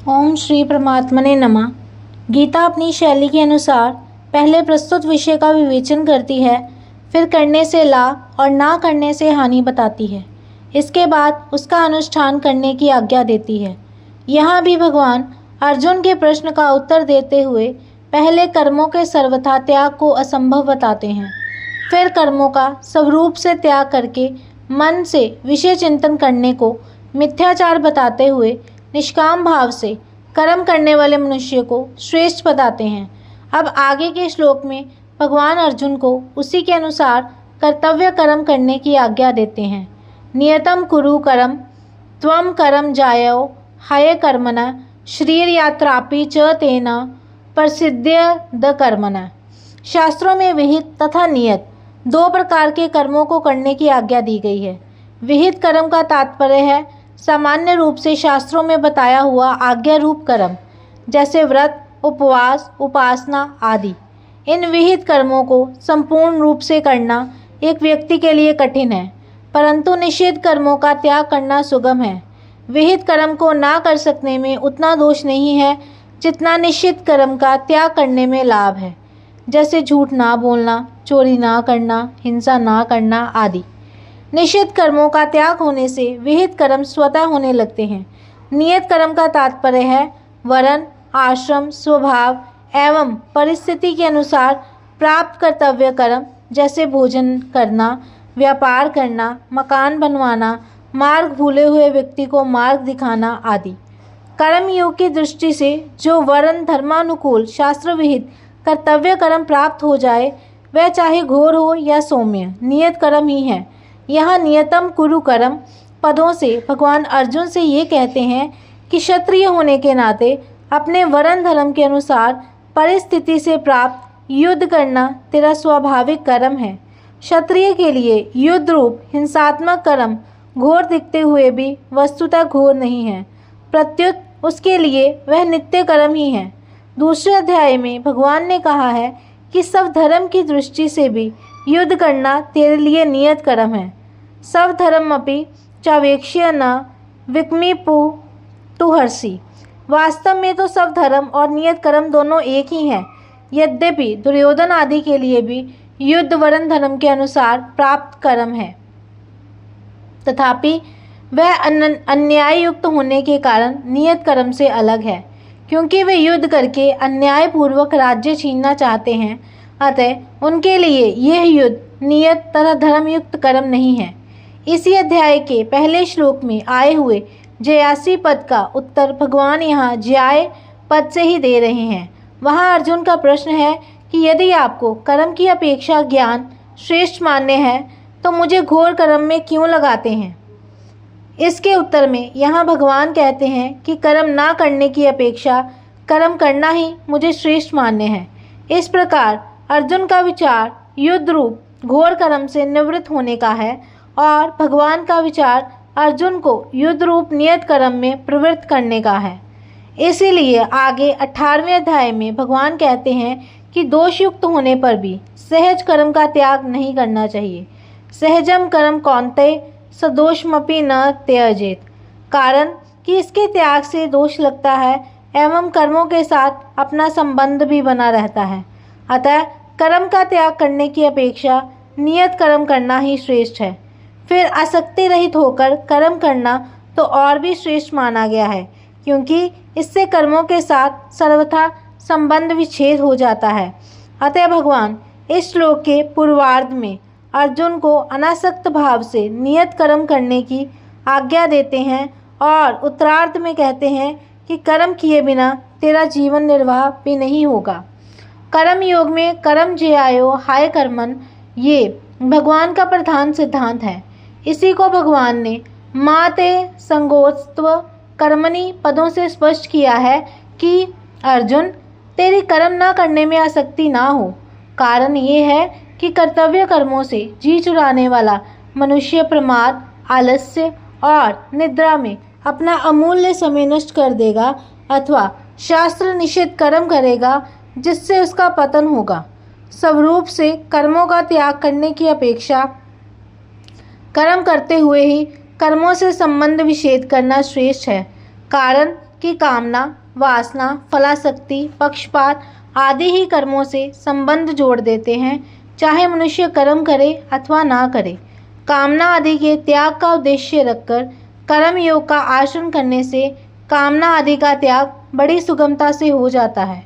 ओम श्री परमात्मने नमः। गीता अपनी शैली के अनुसार पहले प्रस्तुत विषय का विवेचन करती है, फिर करने से लाभ और ना करने से हानि बताती है। इसके बाद उसका अनुष्ठान करने की आज्ञा देती है। यहाँ भी भगवान अर्जुन के प्रश्न का उत्तर देते हुए पहले कर्मों के सर्वथा त्याग को असंभव बताते हैं, फिर कर्मों का स्वरूप से त्याग करके मन से विषय चिंतन करने को मिथ्याचार बताते हुए निष्काम भाव से कर्म करने वाले मनुष्य को श्रेष्ठ बताते हैं। अब आगे के श्लोक में भगवान अर्जुन को उसी के अनुसार कर्तव्य कर्म करने की आज्ञा देते हैं। नियतम कुरु कर्म त्वम कर्म जायो हय कर्मणा श्रीर्यात्रापि च तेना प्रसिद्ध्य द कर्मणा। शास्त्रों में विहित तथा नियत दो प्रकार के कर्मों को करने की आज्ञा दी गई है। विहित कर्म का तात्पर्य है सामान्य रूप से शास्त्रों में बताया हुआ आज्ञा रूप कर्म, जैसे व्रत, उपवास, उपासना आदि। इन विहित कर्मों को संपूर्ण रूप से करना एक व्यक्ति के लिए कठिन है, परंतु निषिद्ध कर्मों का त्याग करना सुगम है। विहित कर्म को ना कर सकने में उतना दोष नहीं है जितना निषिद्ध कर्म का त्याग करने में लाभ है, जैसे झूठ ना बोलना, चोरी ना करना, हिंसा ना करना आदि। निषिद्ध कर्मों का त्याग होने से विहित कर्म स्वतः होने लगते हैं। नियत कर्म का तात्पर्य है वर्ण, आश्रम, स्वभाव एवं परिस्थिति के अनुसार प्राप्त कर्तव्य कर्म, जैसे भोजन करना, व्यापार करना, मकान बनवाना, मार्ग भूले हुए व्यक्ति को मार्ग दिखाना आदि। कर्म योग की दृष्टि से जो वर्ण धर्मानुकूल शास्त्र विहित कर्तव्य कर्म प्राप्त हो जाए, वह चाहे घोर हो या सौम्य नियत कर्म ही है। यहाँ नियतम कुरु कर्म पदों से भगवान अर्जुन से ये कहते हैं कि क्षत्रिय होने के नाते अपने वर्ण धर्म के अनुसार परिस्थिति से प्राप्त युद्ध करना तेरा स्वाभाविक कर्म है। क्षत्रिय के लिए युद्ध रूप हिंसात्मक कर्म घोर दिखते हुए भी वस्तुतः घोर नहीं है, प्रत्युत उसके लिए वह नित्य कर्म ही है। दूसरे अध्याय में भगवान ने कहा है कि सब धर्म की दृष्टि से भी युद्ध करना तेरे लिए नियत कर्म है। सब धर्ममपि चावेक्ष्य न विक्मिपु तुहर्षि। वास्तव में तो सब धर्म और नियत कर्म दोनों एक ही हैं। यद्यपि दुर्योधन आदि के लिए भी युद्ध वर्ण धर्म के अनुसार प्राप्त कर्म है, तथापि वह अन्याय युक्त होने के कारण नियत कर्म से अलग है, क्योंकि वे युद्ध करके अन्यायपूर्वक राज्य छीनना चाहते हैं। अतः उनके लिए यह युद्ध नियत तथा धर्मयुक्त कर्म नहीं है। इसी अध्याय के पहले श्लोक में आए हुए जयासी पद का उत्तर भगवान यहाँ ज्याय पद से ही दे रहे हैं। वहाँ अर्जुन का प्रश्न है कि यदि आपको कर्म की अपेक्षा ज्ञान श्रेष्ठ मान्य है तो मुझे घोर कर्म में क्यों लगाते हैं। इसके उत्तर में यहाँ भगवान कहते हैं कि कर्म ना करने की अपेक्षा कर्म करना ही मुझे श्रेष्ठ मान्य है। इस प्रकार अर्जुन का विचार युद्ध रूप घोर कर्म से निवृत्त होने का है और भगवान का विचार अर्जुन को युद्ध रूप नियत कर्म में प्रवृत्त करने का है। इसीलिए आगे 18वें अध्याय में भगवान कहते हैं कि दोषयुक्त होने पर भी सहज कर्म का त्याग नहीं करना चाहिए। सहजम कर्म कौन्तेय सदोषमपि न त्यजेत। कारण कि इसके त्याग से दोष लगता है एवं कर्मों के साथ अपना संबंध भी बना रहता है। अतः कर्म का त्याग करने की अपेक्षा नियत कर्म करना ही श्रेष्ठ है। फिर आसक्ति रहित होकर कर्म करना तो और भी श्रेष्ठ माना गया है, क्योंकि इससे कर्मों के साथ सर्वथा संबंध विच्छेद हो जाता है। अतः भगवान इस श्लोक के पूर्वार्ध में अर्जुन को अनासक्त भाव से नियत कर्म करने की आज्ञा देते हैं और उत्तरार्ध में कहते हैं कि कर्म किए बिना तेरा जीवन निर्वाह भी नहीं होगा। कर्म योग में कर्म ज्यायो हाय कर्मन ये भगवान का प्रधान सिद्धांत है। इसी को भगवान ने माते संगोत्स्व कर्मणि पदों से स्पष्ट किया है कि अर्जुन तेरी कर्म ना करने में आसक्ति ना हो। कारण ये है कि कर्तव्य कर्मों से जी चुराने वाला मनुष्य प्रमाद, आलस्य और निद्रा में अपना अमूल्य समय नष्ट कर देगा अथवा शास्त्र निषिद्ध कर्म करेगा, जिससे उसका पतन होगा। स्वरूप से कर्मों का त्याग करने की अपेक्षा कर्म करते हुए ही कर्मों से संबंध विच्छेद करना श्रेष्ठ है। कारण कि कामना, वासना, फलासक्ति, पक्षपात आदि ही कर्मों से संबंध जोड़ देते हैं, चाहे मनुष्य कर्म करे अथवा ना करे। कामना आदि के त्याग का उद्देश्य रखकर कर्म योग का आचरण करने से कामना आदि का त्याग बड़ी सुगमता से हो जाता है।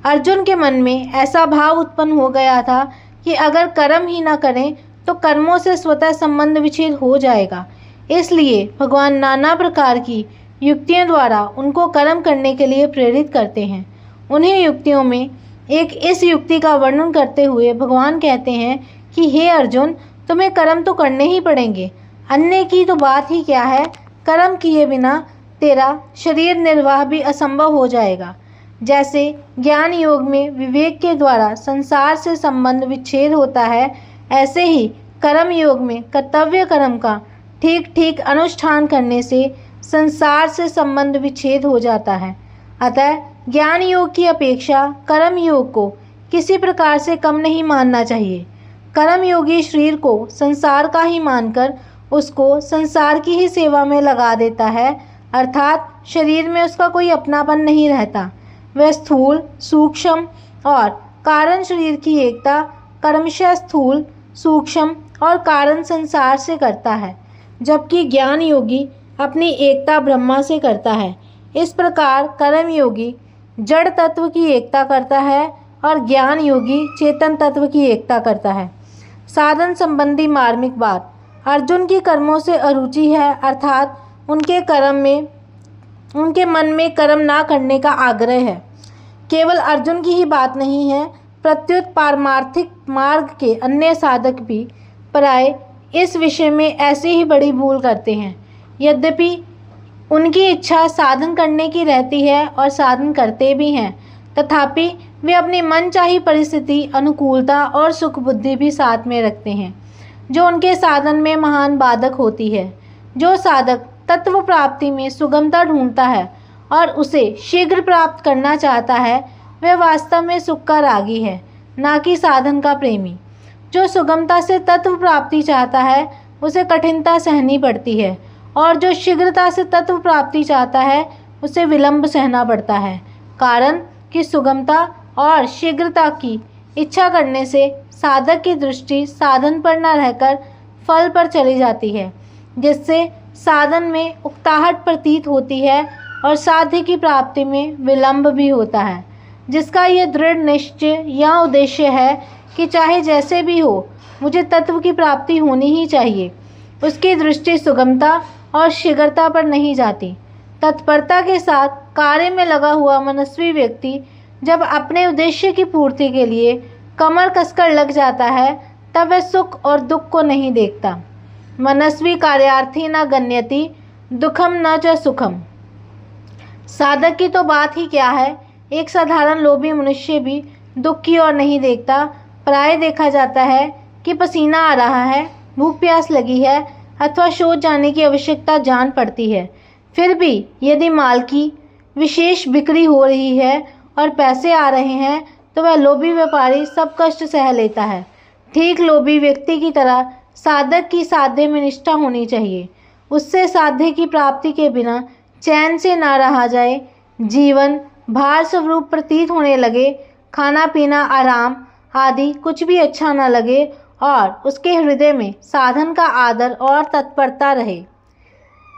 अर्जुन के मन में ऐसा भाव उत्पन्न हो गया था कि अगर कर्म ही न करें तो कर्मों से स्वतः संबंध विच्छेद हो जाएगा। इसलिए भगवान नाना प्रकार की युक्तियों द्वारा उनको कर्म करने के लिए प्रेरित करते हैं। उन्हीं युक्तियों में एक इस युक्ति का वर्णन करते हुए भगवान कहते हैं कि हे अर्जुन, तुम्हें कर्म तो करने ही पड़ेंगे, अन्य की तो बात ही क्या है। कर्म किए बिना तेरा शरीर निर्वाह भी असंभव हो जाएगा। जैसे ज्ञान योग में विवेक के द्वारा संसार से संबंध विच्छेद होता है, ऐसे ही कर्म योग में कर्तव्य कर्म का ठीक ठीक अनुष्ठान करने से संसार से संबंध विच्छेद हो जाता है। अतः ज्ञान योग की अपेक्षा कर्म योग को किसी प्रकार से कम नहीं मानना चाहिए। कर्म योगी शरीर को संसार का ही मानकर उसको संसार की ही सेवा में लगा देता है, अर्थात शरीर में उसका कोई अपनापन नहीं रहता। वह स्थूल, सूक्ष्म और कारण शरीर की एकता कर्मशः स्थूल, सूक्ष्म और कारण संसार से करता है, जबकि ज्ञान योगी अपनी एकता ब्रह्मा से करता है। इस प्रकार कर्म योगी जड़ तत्व की एकता करता है और ज्ञान योगी चेतन तत्व की एकता करता है। साधन संबंधी मार्मिक बात, अर्जुन की कर्मों से अरुचि है, अर्थात उनके मन में कर्म ना करने का आग्रह है। केवल अर्जुन की ही बात नहीं है, प्रत्युत पारमार्थिक मार्ग के अन्य साधक भी प्राय इस विषय में ऐसी ही बड़ी भूल करते हैं। यद्यपि उनकी इच्छा साधन करने की रहती है और साधन करते भी हैं, तथापि वे अपनी मनचाही परिस्थिति, अनुकूलता और सुख बुद्धि भी साथ में रखते हैं, जो उनके साधन में महान बाधक होती है। जो साधक तत्व प्राप्ति में सुगमता ढूंढता है और उसे शीघ्र प्राप्त करना चाहता है, वह वास्तव में सुख का रागी है, ना कि साधन का प्रेमी। जो सुगमता से तत्व प्राप्ति चाहता है, उसे कठिनता सहनी पड़ती है, और जो शीघ्रता से तत्व प्राप्ति चाहता है, उसे विलंब सहना पड़ता है। कारण कि सुगमता और शीघ्रता की इच्छा करने से साधक की दृष्टि साधन पर न रहकर फल पर चली जाती है, जिससे साधन में उकताहट प्रतीत होती है और साध्य की प्राप्ति में विलंब भी होता है। जिसका यह दृढ़ निश्चय या उद्देश्य है कि चाहे जैसे भी हो मुझे तत्व की प्राप्ति होनी ही चाहिए, उसकी दृष्टि सुगमता और शीघ्रता पर नहीं जाती। तत्परता के साथ कार्य में लगा हुआ मनस्वी व्यक्ति जब अपने उद्देश्य की पूर्ति के लिए कमर कसकर लग जाता है, तब वह सुख और दुख को नहीं देखता। मनस्वी कार्यार्थी न गण्यति दुखम न च सुखम। साधक की तो बात ही क्या है, एक साधारण लोभी मनुष्य भी दुख की ओर नहीं देखता। प्राय देखा जाता है कि पसीना आ रहा है, भूख प्यास लगी है अथवा शौच जाने की आवश्यकता जान पड़ती है, फिर भी यदि माल की विशेष बिक्री हो रही है और पैसे आ रहे हैं तो वह लोभी व्यापारी सब कष्ट सह लेता है। ठीक लोभी व्यक्ति की तरह साधक की साध्य में निष्ठा होनी चाहिए। उससे साध्य की प्राप्ति के बिना चैन से ना रहा जाए, जीवन भार स्वरूप प्रतीत होने लगे, खाना पीना आराम आदि कुछ भी अच्छा न लगे और उसके हृदय में साधन का आदर और तत्परता रहे।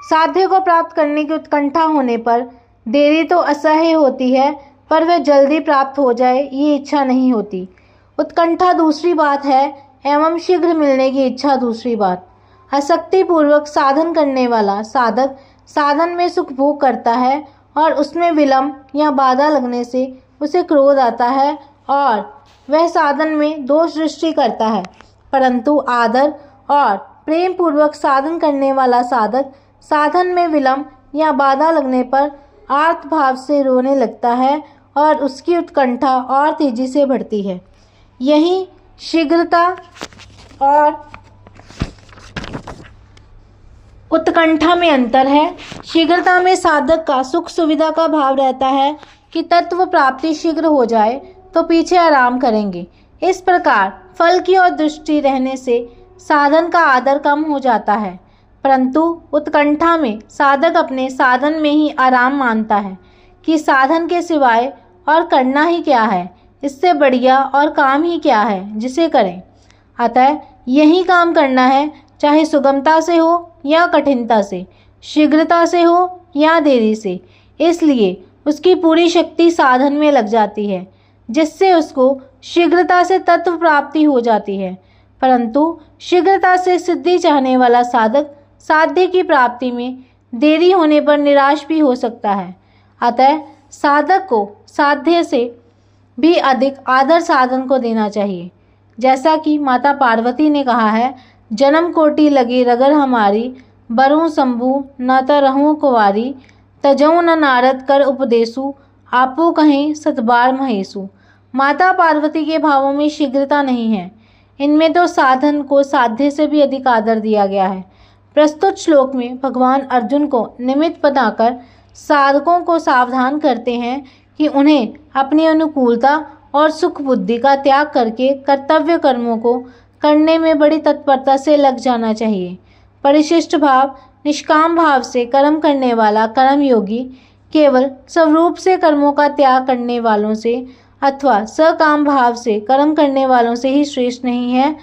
साध्य को प्राप्त करने की उत्कंठा होने पर देरी तो असह्य होती है, पर वह जल्दी प्राप्त हो जाए ये इच्छा नहीं होती। उत्कंठा दूसरी बात है एवं शीघ्र मिलने की इच्छा दूसरी बात। आसक्ति पूर्वक साधन करने वाला साधक साधन में सुख भोग करता है और उसमें विलंब या बाधा लगने से उसे क्रोध आता है और वह साधन में दोष दृष्टि करता है। परंतु आदर और प्रेम पूर्वक साधन करने वाला साधक साधन में विलंब या बाधा लगने पर आर्त भाव से रोने लगता है और उसकी उत्कंठा और तेजी से बढ़ती है। यही शीघ्रता और उत्कंठा में अंतर है। शीघ्रता में साधक का सुख सुविधा का भाव रहता है कि तत्व प्राप्ति शीघ्र हो जाए तो पीछे आराम करेंगे। इस प्रकार फल की ओर दृष्टि रहने से साधन का आदर कम हो जाता है। परंतु उत्कंठा में साधक अपने साधन में ही आराम मानता है कि साधन के सिवाय और करना ही क्या है, इससे बढ़िया और काम ही क्या है जिसे करें। अतः यही काम करना है, चाहे सुगमता से हो या कठिनता से, शीघ्रता से हो या देरी से। इसलिए उसकी पूरी शक्ति साधन में लग जाती है, जिससे उसको शीघ्रता से तत्व प्राप्ति हो जाती है। परंतु शीघ्रता से सिद्धि चाहने वाला साधक साध्य की प्राप्ति में देरी होने पर निराश भी हो सकता है। अतः साधक को साध्य से भी अधिक आदर साधन को देना चाहिए। जैसा कि माता पार्वती ने कहा है, जन्म कोटि लगी रगर हमारी, बरूं शंभु न त रहूं कुंवारी, तजऊ न नारद कर उपदेसु, आपो कहें सतबार महेशु। माता पार्वती के भावों में शीघ्रता नहीं है, इनमें तो साधन को साध्य से भी अधिक आदर दिया गया है। प्रस्तुत श्लोक में भगवान अर्जुन को निमित्त बताकर साधकों को सावधान करते हैं कि उन्हें अपनी अनुकूलता और सुख बुद्धि का त्याग करके कर्तव्य कर्मों को करने में बड़ी तत्परता से लग जाना चाहिए। परिशिष्ट भाव, निष्काम भाव से कर्म करने वाला कर्मयोगी केवल स्वरूप से कर्मों का त्याग करने वालों से अथवा सकाम भाव से कर्म करने वालों से ही श्रेष्ठ नहीं है,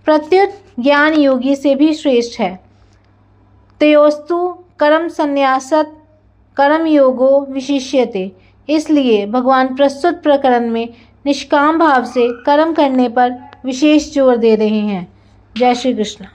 प्रत्युत ज्ञान योगी से भी श्रेष्ठ है। तयोस्तु कर्म संन्यासत कर्म योगो विशिष्यते। इसलिए भगवान प्रस्तुत प्रकरण में निष्काम भाव से कर्म करने पर विशेष जोर दे रहे हैं। जय श्री कृष्ण।